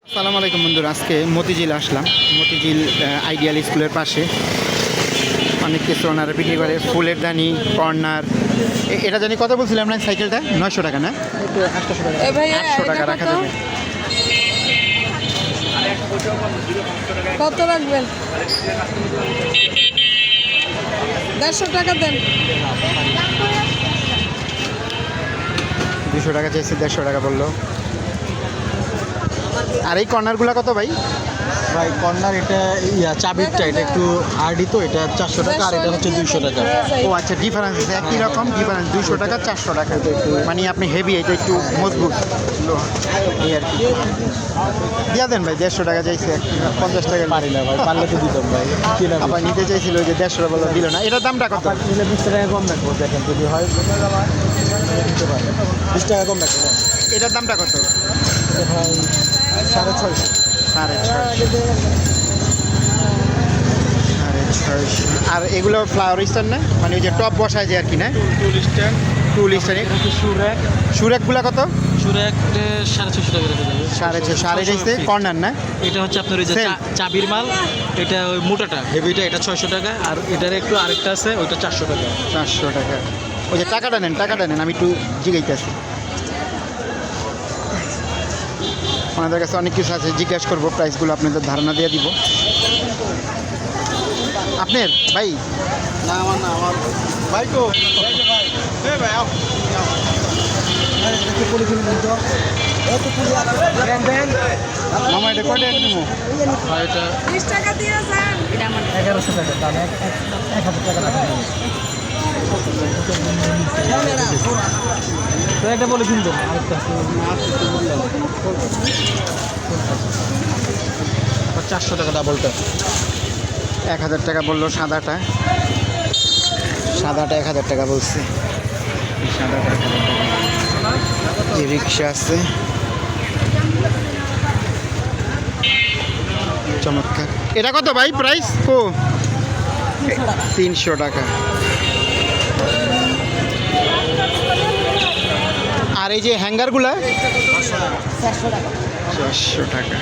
আসসালামু আলাইকুম বন্ধুরা, আজকে মতিঝিল আসলাম। মতিঝিল আইডিয়াল স্কুলের পাশে অনেক কিছু ওনারা বিক্রি করে, ফুলের দানি, কর্নার। এটা জানি কত বলছিলাম না, সাইকেলটা 900 টাকা না, 800 টাকা রাখা যাবে। কত রাখবেন? 150 টাকা দেন। 200 টাকা চাইছে, 150 টাকা বললো। আর এই কর্নারগুলো কত ভাই? ভাই কর্নার এটা চাবিরটা এটা একটু হার্ডি, তো এটা 400 টাকা আর এটা হচ্ছে 200 টাকা। ও আচ্ছা, ডিফারেন্স আছে, একই রকম ডিফারেন্স, 200 টাকা 400 টাকা। মানে আপনি হেভি, এটা একটু মজবুত এই আর কি। দিয়া দেন ভাই, 150 টাকা চাইছে, 50 টাকা পারি না ভাই, পারলে তো দিতাম ভাই। কিনা আবার নিতে চাইছিল, ওই যে 150 বলে দিল না। এটার দামটা কত? নিলে 20 টাকা কম রাখবো, দেখেন যদি হয় দিতে পারে। 20 টাকা কম রাখবো। এটার দামটা কত? এটা ভাই 650। 650। আর এগুলো ফ্লাওয়ার স্ট্যান্ড না, মানে ওই যে টপ বসায় যে আর কি না, টুল স্ট্যান্ড। সুরেকগুলো কত? সুরেক 650 টাকা রেখে দেবে। 650। আর এটা কর্নার না, এটা হচ্ছে আপনার ওই যে চাবির মাল, এটা ওই মোটাটা হেভিটা, এটা 600 টাকা। আর এটার একটু আরেকটা আছে, ওইটা 400 টাকা। 400 টাকা। ওই যে টাকাটা নেন, আমি একটু জিজ্ঞাসা, ওনাদের কাছে অনেক কিছু আছে, জিজ্ঞাসা করবো, প্রাইসগুলো আপনাদের ধারণা দিয়ে দিব। আপনার ভাই? না আমার না, আমার ভাই তো মামা এটা কয়টা দিব? ভাই এটা 20 টাকা দিয়ে যান। এটা আমার 1100 টাকা দাম, 1000 টাকা রাখা যাবে। তো এটা বলে কিনবো আরেকটা 400 টাকা ডাবলটা। 1000 টাকা বললো সাদাটা 1000 টাকা বলছে। সাদাটা 1000 টাকা। এই রিক্সা আছে, চমৎকার। এটা কত ভাই প্রাইস? 300 টাকা। আর এই যে হ্যাঙ্গারগুলা 400 টাকা।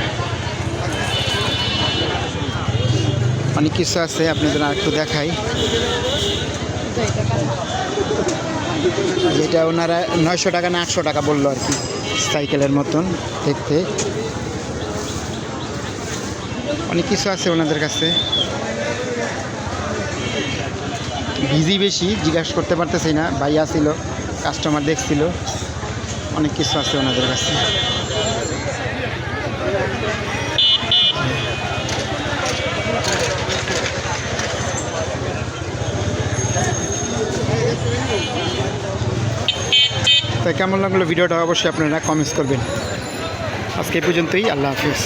অনেক কিছু আছে, আপনাদের আর একটু দেখাই। যেটা ওনারা 900 টাকা না 800 টাকা বললো আর কি, সাইকেলের মতন দেখতে। অনেক কিছু আছে ওনাদের কাছে, বিজি বেশি, জিজ্ঞাসা করতে পারতেছি না। ভাইয়া ছিল, কাস্টমার দেখছিল, অনেক কিছু আছে ওনাদের কাছে। তাই কেমন লাগলো ভিডিওটা অবশ্যই আপনারা কমেন্টস করবেন। আজকে এই পর্যন্তই, আল্লাহ হাফিজ।